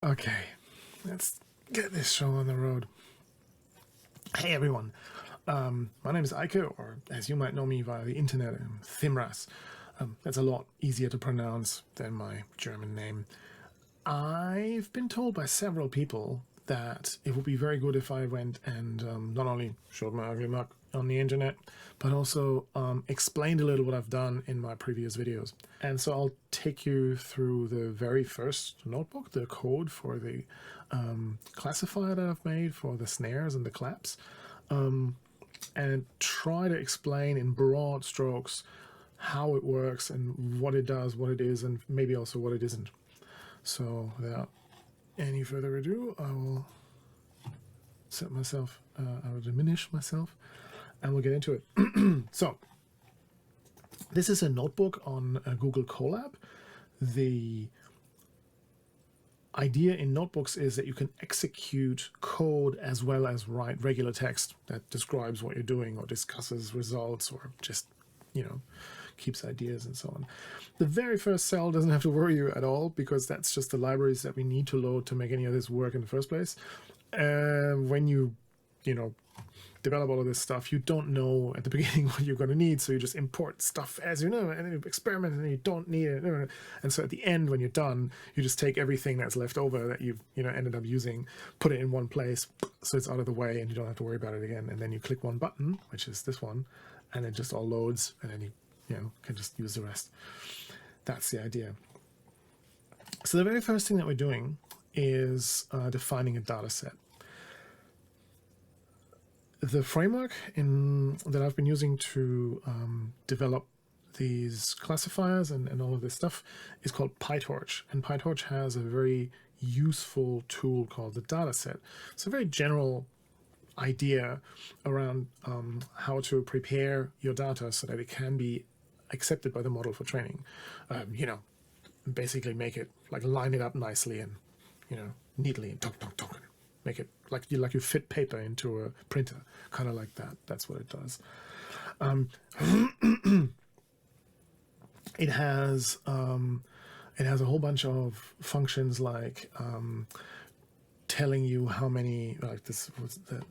Okay, let's get this show on the road. Hey everyone, my name is Eike, or as you might know me via the internet, I'm Thimras. That's a lot easier to pronounce than my German name. I've been told by several people that it would be very good if I went and not only showed my ugly mug on the internet, but also explained a little what I've done in my previous videos. And so I'll take you through the very first notebook, the code for the classifier that I've made for the snares and the claps, and try to explain in broad strokes how it works and what it does, what it is, and maybe also what it isn't. So without any further ado, I will set myself, I will diminish myself, and we'll get into it. So this is a notebook on Google Colab. The idea in notebooks is that you can execute code as well as write regular text that describes what you're doing or discusses results or just, keeps ideas and so on. The very first cell doesn't have to worry you at all because that's just the libraries that we need to load to make any of this work in the first place. When you develop all of this stuff, you don't know at the beginning what you're going to need, so you just import stuff as you know, and then you experiment, and then you don't need it. And so at the end, when you're done, you just take everything that's left over that you've ended up using, put it in one place, so it's out of the way, and you don't have to worry about it again. And then you click one button, which is this one, and it just all loads, and then you can just use the rest. That's the idea. So the very first thing that we're doing is defining a data set. The framework that I've been using to develop these classifiers and all of this stuff is called PyTorch. And PyTorch has a very useful tool called the dataset. It's a very general idea around how to prepare your data so that it can be accepted by the model for training. Basically make it, like, line it up nicely and, neatly and talk. Make it like you fit paper into a printer, kind of like that. That's what it does. It has a whole bunch of functions like telling you how many, like this was the,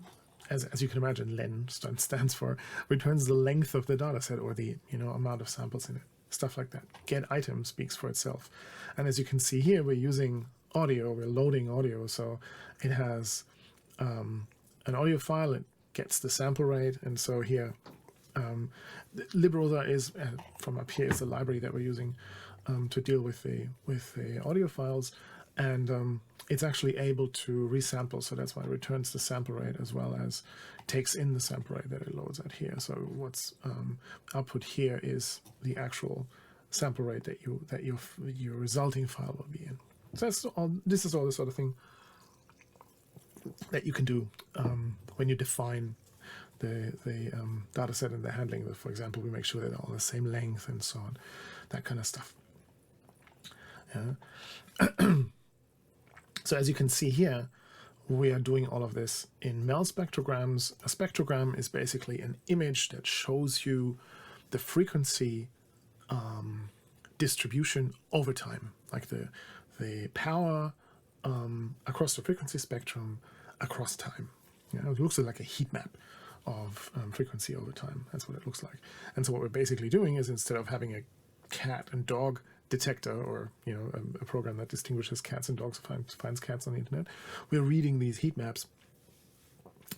as you can imagine, len stands for returns the length of the data set or the amount of samples in it, stuff like that. Get item speaks for itself, and as you can see here, we're using audio, we're loading audio, so it has an audio file, it gets the sample rate, and so here librosa is from up here is the library that we're using to deal with the audio files, and it's actually able to resample, so that's why it returns the sample rate as well as takes in the sample rate that it loads at here. So what's output here is the actual sample rate that your resulting file will be in. So that's all. This is all the sort of thing that you can do when you define the data set and the handling. For example, we make sure that they're all the same length and so on, that kind of stuff. Yeah. So as you can see here, we are doing all of this in MEL spectrograms. A spectrogram is basically an image that shows you the frequency distribution over time, like the power across the frequency spectrum across time. It looks like a heat map of frequency over time. That's what it looks like. And so what we're basically doing is, instead of having a cat and dog detector or a program that distinguishes cats and dogs, finds cats on the internet, we're reading these heat maps,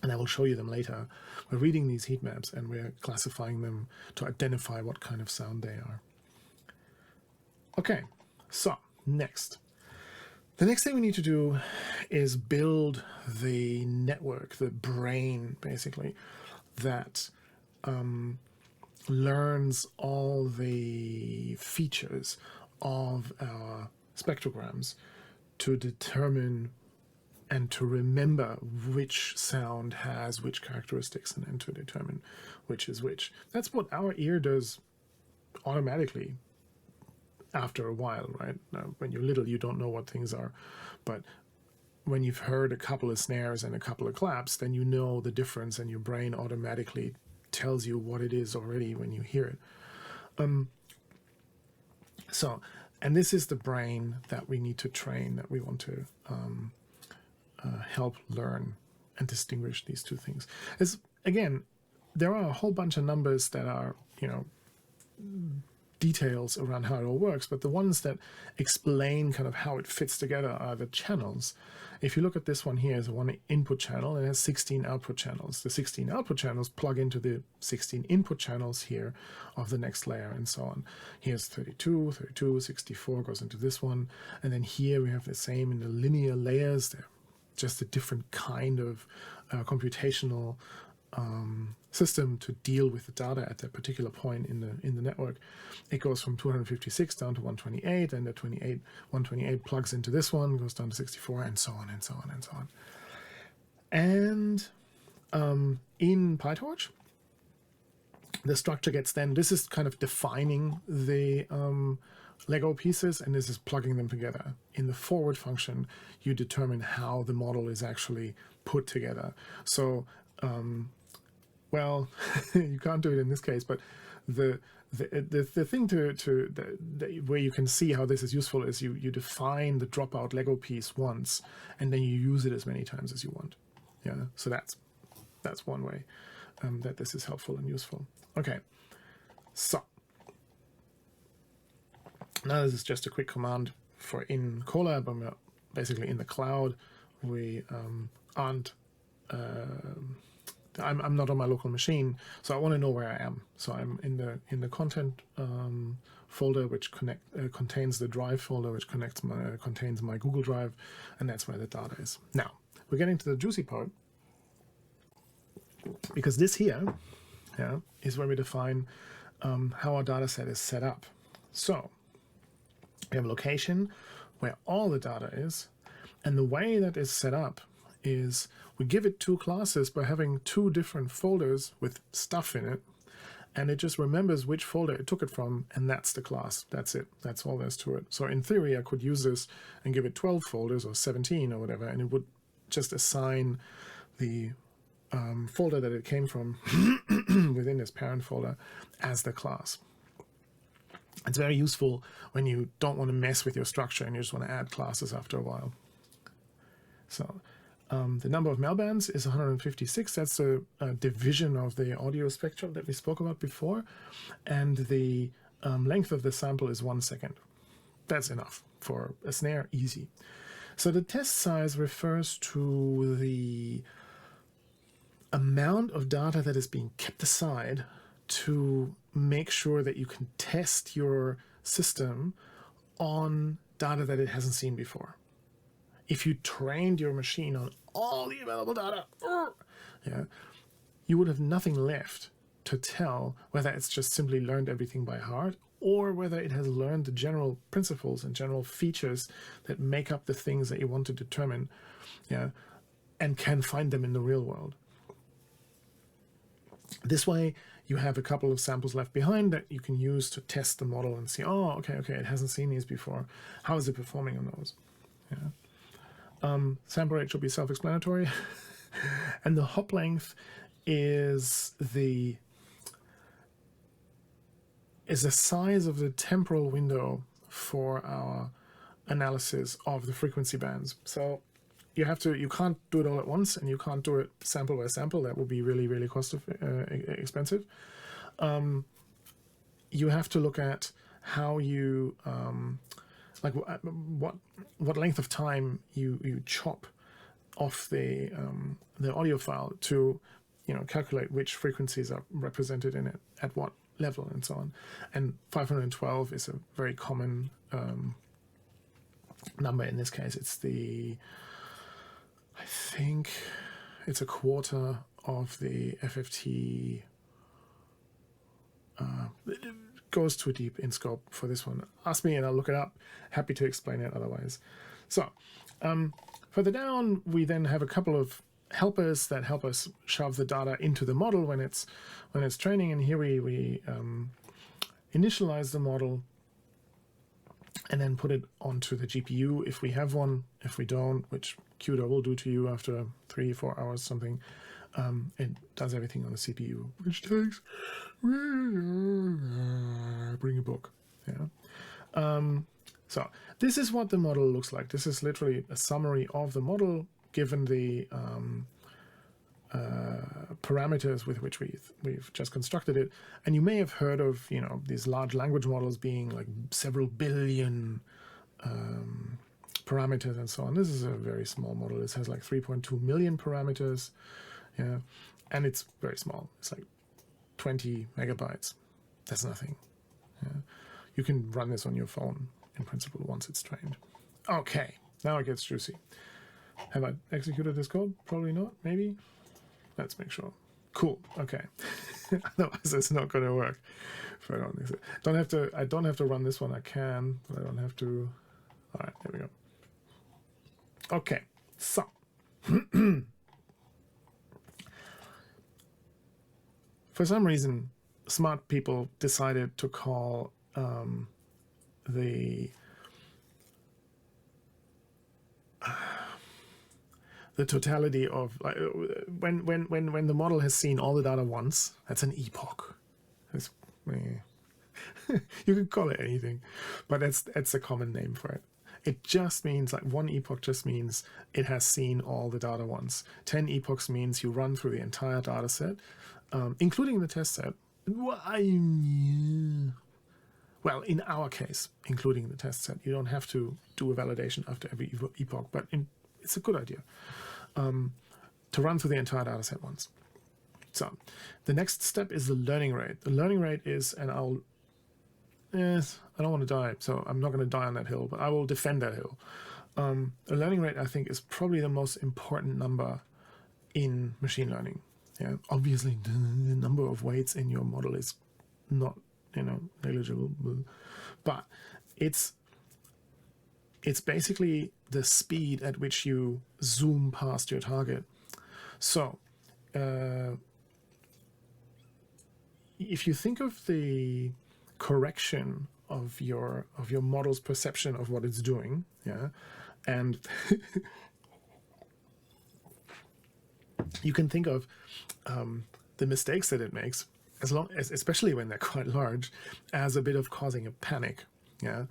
and I will show you them later. We're reading these heat maps and we're classifying them to identify what kind of sound they are. Okay, so next. The next thing we need to do is build the network, the brain, basically, that learns all the features of our spectrograms to determine and to remember which sound has which characteristics, and then to determine which is which. That's what our ear does automatically after a while, right? Now, when you're little, you don't know what things are, but when you've heard a couple of snares and a couple of claps, then you know the difference, and your brain automatically tells you what it is already when you hear it. So And this is the brain that we need to train, that we want to help learn and distinguish these two things. Again, there are a whole bunch of numbers that are, details around how it all works, but the ones that explain kind of how it fits together are the channels. If you look at this one here, is one input channel and it has 16 output channels. The 16 output channels plug into the 16 input channels here of the next layer and so on. Here's 32, 64 goes into this one. And then here we have the same in the linear layers. They're just a different kind of computational system to deal with the data at that particular point in the network. It goes from 256 down to 128, and the 128 plugs into this one, goes down to 64, and so on and so on and so on. And in PyTorch, the structure gets then, this is kind of defining the Lego pieces, and this is plugging them together. In the forward function, you determine how the model is actually put together. So well, you can't do it in this case, but the thing where you can see how this is useful is you define the dropout Lego piece once, and then you use it as many times as you want. Yeah, so that's one way that this is helpful and useful. Okay, so now this is just a quick command for in Colab. I'm basically in the cloud. We aren't. I'm not on my local machine, so I want to know where I am. So I'm in the content folder, which contains the drive folder, which contains my Google Drive, and that's where the data is. Now we're getting to the juicy part, because this here, is where we define how our data set is set up. So we have a location where all the data is, and the way that is set up is we give it two classes by having two different folders with stuff in it, and it just remembers which folder it took it from, and that's the class. That's it. That's all there's to it. So in theory, I could use this and give it 12 folders or 17 or whatever, and it would just assign the folder that it came from within this parent folder as the class. It's very useful when you don't want to mess with your structure and you just want to add classes after a while. So the number of Melbands is 156. That's a division of the audio spectrum that we spoke about before. And the length of the sample is 1 second. That's enough for a snare, easy. So the test size refers to the amount of data that is being kept aside to make sure that you can test your system on data that it hasn't seen before. If you trained your machine on all the available data, you would have nothing left to tell whether it's just simply learned everything by heart or whether it has learned the general principles and general features that make up the things that you want to determine, and can find them in the real world. This way, you have a couple of samples left behind that you can use to test the model and see, oh, okay, it hasn't seen these before. How is it performing on those? Sample rate should be self-explanatory. And the hop length is the size of the temporal window for our analysis of the frequency bands. So you can't do it all at once, and you can't do it sample by sample. That would be really, really expensive. You have to look at how you like what length of time you chop off the audio file to calculate which frequencies are represented in it at what level and so on. And 512 is a very common number in this case. I think it's a quarter of the FFT. It goes too deep in scope for this one. Ask me and I'll look it up. Happy to explain it otherwise. So further down, we then have a couple of helpers that help us shove the data into the model when it's training. And here we initialize the model and then put it onto the GPU if we have one. If we don't, which CUDA will do to you after 3-4 hours something, it does everything on the CPU, which takes bring a book. So this is what the model looks like. This is literally a summary of the model given the parameters with which we've just constructed it. And you may have heard of, you know, these large language models being like several billion parameters and so on. This is a very small model. This has like 3.2 million parameters, yeah, and it's very small. It's like 20 megabytes. That's nothing. Yeah. You can run this on your phone in principle once it's trained. Okay, now it gets juicy. Have I executed this code? Probably not, maybe. Let's make sure. Cool, okay. Otherwise it's not gonna work. If I I don't have to run this one. I can, but I don't have to. All right, there we go. Okay, so for some reason, smart people decided to call the totality of when the model has seen all the data once. That's an epoch. That's, you can call it anything, but that's a common name for it. It just means like one epoch just means it has seen all the data once. 10 epochs means you run through the entire data set, including the test set. Well, in our case, including the test set. You don't have to do a validation after every epoch, but it's a good idea to run through the entire data set once. So the next step is the learning rate. The learning rate is, and I don't want to die, so I'm not going to die on that hill, but I will defend that hill. The learning rate, I think, is probably the most important number in machine learning. Yeah, obviously, the number of weights in your model is not, negligible, but it's basically the speed at which you zoom past your target. So, if you think of the correction of your model's perception of what it's doing, yeah, and you can think of the mistakes that it makes, especially when they're quite large, as a bit of causing a panic, yeah,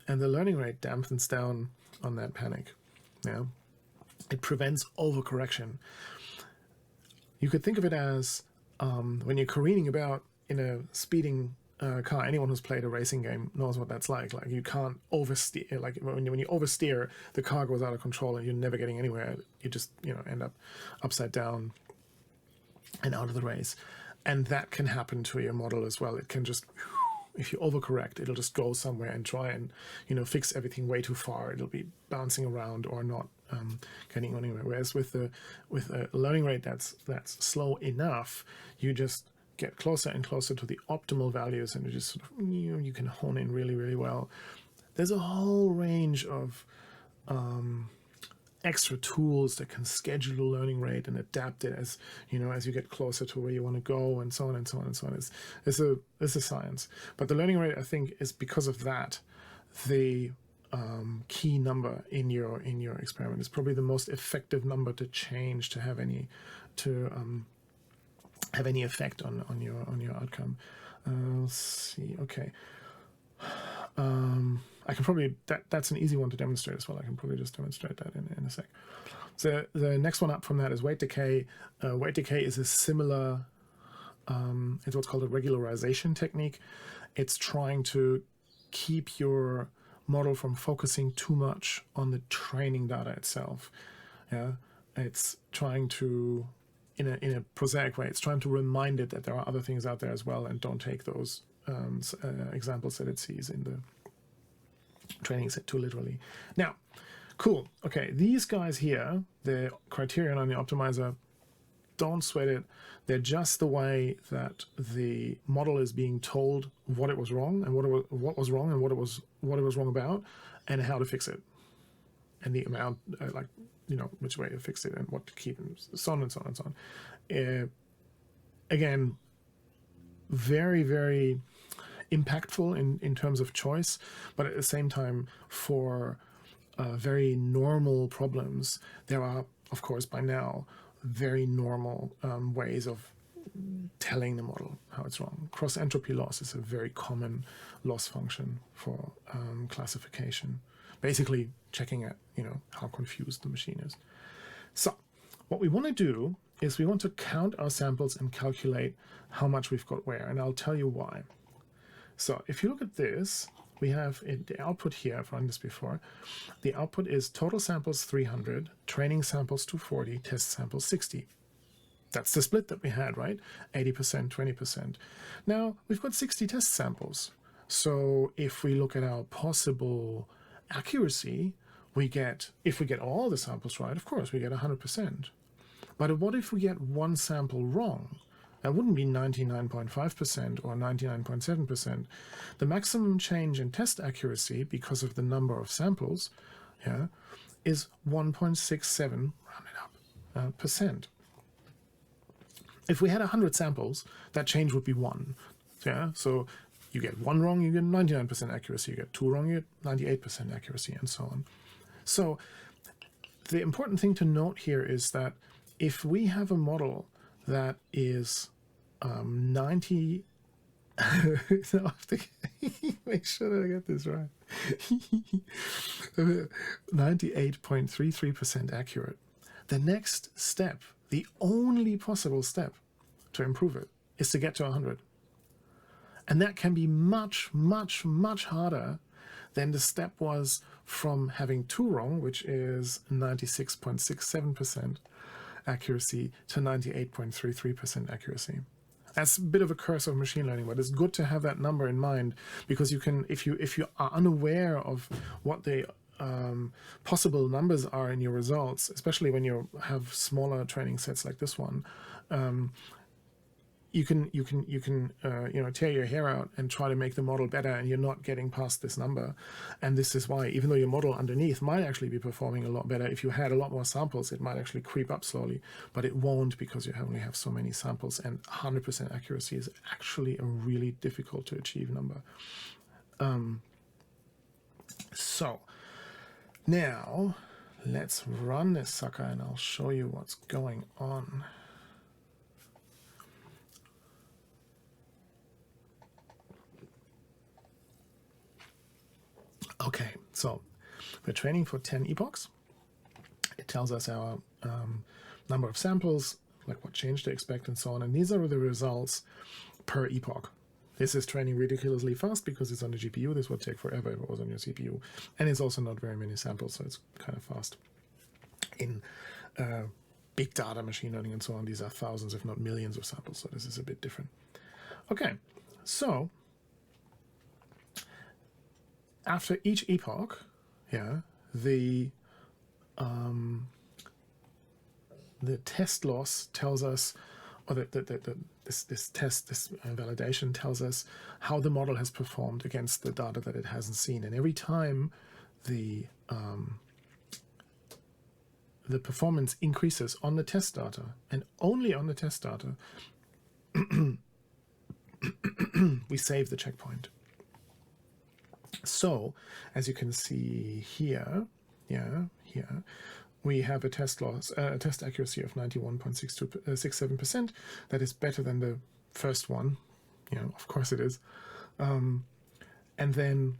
and the learning rate dampens down on that panic, yeah. It prevents overcorrection. You could think of it as when you're careening about in a speeding car. Anyone who's played a racing game knows what that's like. Like, you can't oversteer. Like when you oversteer, the car goes out of control and you're never getting anywhere. You just end up upside down and out of the race. And that can happen to your model as well. It can just, if you overcorrect, it'll just go somewhere and try and fix everything way too far. It'll be bouncing around or not getting anywhere. Whereas with a learning rate that's slow enough, you just get closer and closer to the optimal values, and you just sort of, you can hone in really, really well. There's a whole range of extra tools that can schedule the learning rate and adapt it as you get closer to where you want to go, and so on and so on and so on. It's a science. But the learning rate, I think, is because of that the key number in your experiment. It's probably the most effective number to change to have any effect on your outcome. Let's see. Okay. I can probably, that's an easy one to demonstrate as well. I can probably just demonstrate that in a sec. So the next one up from that is weight decay. Weight decay is a similar, it's what's called a regularization technique. It's trying to keep your model from focusing too much on the training data itself. Yeah, it's trying to, in a prosaic way, it's trying to remind it that there are other things out there as well, and don't take those examples that it sees in the training set too literally. Now, cool. Okay, these guys here, the criterion on the optimizer, don't sweat it. They're just the way that the model is being told what it was wrong and what was wrong and what it was wrong about, and how to fix it, and the amount, which way to fix it and what to keep, and so on and so on and so on. Again, very, very impactful in terms of choice, but at the same time, for very normal problems, there are, of course, by now, very normal ways of telling the model how it's wrong. Cross entropy loss is a very common loss function for classification, basically checking at how confused the machine is. So what we want to do is we want to count our samples and calculate how much we've got where, and I'll tell you why. So if you look at this, we have the output here. I've run this before. The output is total samples 300, training samples 240, test samples 60. That's the split that we had, right? 80%, 20%. Now we've got 60 test samples. So if we look at our possible accuracy, we get, if we get all the samples right, of course, we get 100%. But what if we get one sample wrong? That wouldn't be 99.5% or 99.7%. The maximum change in test accuracy, because of the number of samples, is 1.67, round it up, percent. If we had 100 samples, that change would be 1. So you get 1 wrong, you get 99% accuracy. You get 2 wrong, you get 98% accuracy, and so on. So the important thing to note here is that if we have a model that is 90, so I have to make sure that I get this right, 98.33% accurate, the next step, the only possible step to improve it, is to get to 100. And that can be much, much, much harder than the step was from having 2 wrong, which is 96.67% accuracy, to 98.33% accuracy. That's a bit of a curse of machine learning, but it's good to have that number in mind, because you can, if you are unaware of what the possible numbers are in your results, especially when you have smaller training sets like this one, you can tear your hair out and try to make the model better, and you're not getting past this number. And this is why, even though your model underneath might actually be performing a lot better, if you had a lot more samples, it might actually creep up slowly, but it won't, because you only have so many samples, and 100% accuracy is actually a really difficult to achieve number. So now let's run this sucker and I'll show you what's going on. Okay, so we're training for 10 epochs. It tells us our number of samples, like what change to expect and so on. And these are the results per epoch. This is training ridiculously fast because it's on the GPU. This would take forever if it was on your CPU. And it's also not very many samples, so it's kind of fast. In big data machine learning and so on, these are thousands, if not millions of samples. So this is a bit different. Okay, so after each epoch, the test loss tells us, or this validation tells us how the model has performed against the data that it hasn't seen. And every time the performance increases on the test data, and only on the test data, we save the checkpoint. So, as you can see here, we have a test accuracy of 91.67%. That is better than the first one. Of course it is. And then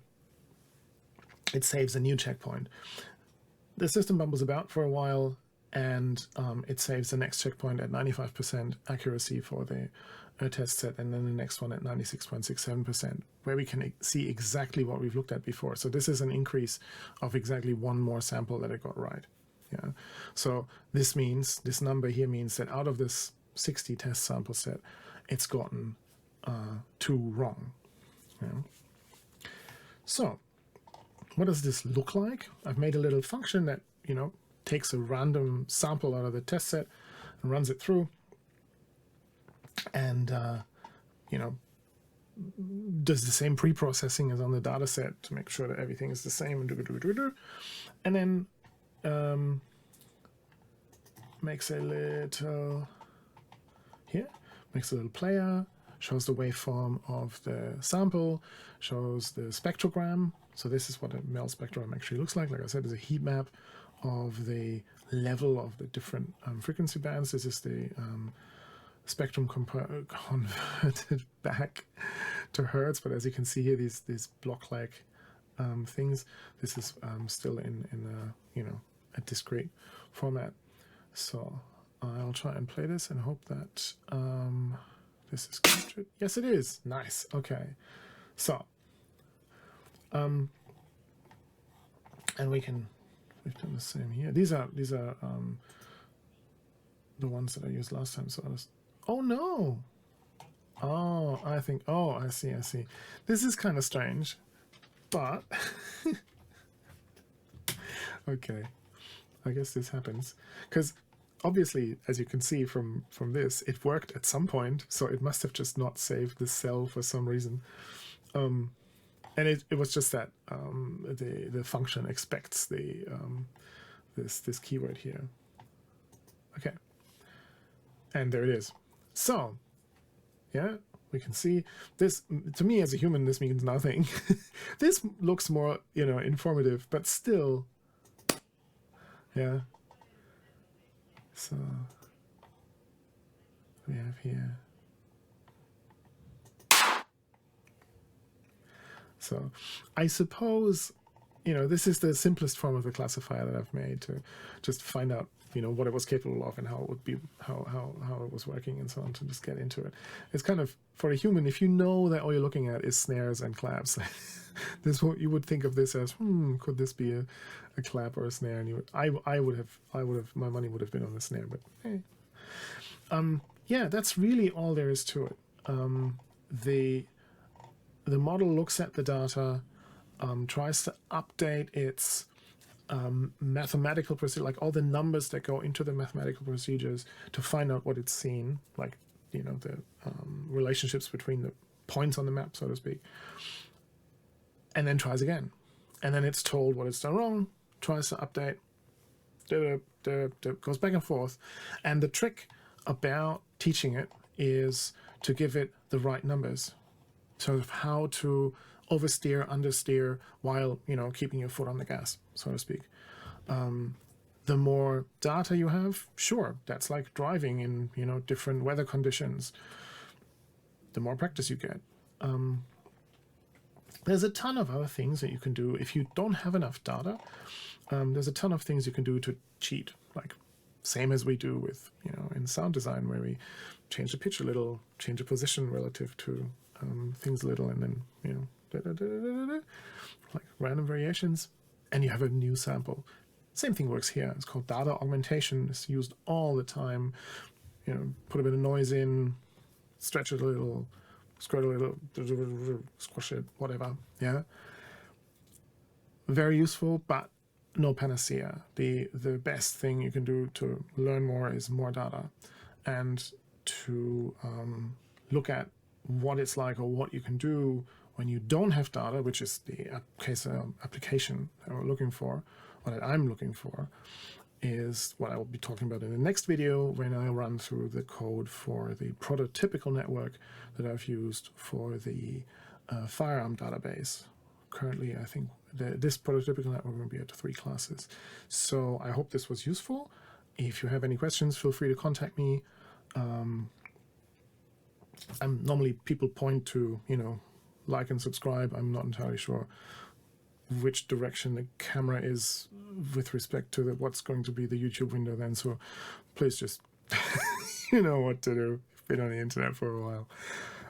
it saves a new checkpoint. The system bumbles about for a while, and it saves the next checkpoint at 95% accuracy for the test set, and then the next one at 96.67%, where we can see exactly what we've looked at before. So this is an increase of exactly one more sample that it got right. So this means, this number here means that out of this 60 test sample set, it's gotten 2 wrong. So what does this look like? I've made a little function that takes a random sample out of the test set and runs it through, and does the same pre-processing as on the data set to make sure that everything is the same, and then makes a little player, shows the waveform of the sample, shows the spectrogram. So this is what a MEL spectrogram actually looks like. Like I said, there's a heat map of the level of the different frequency bands. This is the spectrum converted back to hertz, but as you can see here, these block-like things, this is still in a, a discrete format. So I'll try and play this and hope that this is captured. Yes, it is. Nice. Okay. So and we've done the same here. These are the ones that I used last time. So oh no. Oh, I see. This is kind of strange, but okay. I guess this happens because obviously, as you can see from this, it worked at some point, so it must have just not saved the cell for some reason. And it was just that the function expects the this keyword here. Okay, and there it is. So yeah, we can see this. To me, as a human, this means nothing. This looks more, informative, but still, yeah. So we have here. So I suppose, this is the simplest form of the classifier that I've made to just find out, what it was capable of and how it would be, how it was working and so on, to just get into it. It's kind of, for a human, if you know that all you're looking at is snares and claps, this what you would think of this as, could this be a clap or a snare? And I would have, my money would have been on the snare, but hey. Yeah, that's really all there is to it. The model looks at the data, tries to update its mathematical procedure, like all the numbers that go into the mathematical procedures to find out what it's seen, like, the relationships between the points on the map, so to speak, and then tries again. And then it's told what it's done wrong, tries to update, goes back and forth. And the trick about teaching it is to give it the right numbers. Sort of how to oversteer, understeer, while, keeping your foot on the gas, so to speak. The more data you have, sure, that's like driving in, different weather conditions. The more practice you get. There's a ton of other things that you can do if you don't have enough data. There's a ton of things you can do to cheat, like same as we do with, in sound design, where we change the pitch a little, change the position relative to things a little, and then, like random variations, and you have a new sample. Same thing works here. It's called data augmentation. It's used all the time. Put a bit of noise in, stretch it a little, squirt a little, squash it, whatever. Yeah. Very useful, but no panacea. The best thing you can do to learn more is more data, and to look at what it's like or what you can do when you don't have data, which is the application that we're looking for, or that I'm looking for, is what I will be talking about in the next video, when I run through the code for the prototypical network that I've used for the firearm database. Currently, I think this prototypical network will be at 3 classes. So I hope this was useful. If you have any questions, feel free to contact me. Normally people point to, like and subscribe. I'm not entirely sure which direction the camera is with respect to what's going to be the YouTube window then. So please just, you know what to do. You've been on the internet for a while.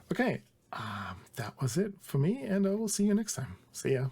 Okay, that was it for me, and I will see you next time. See ya.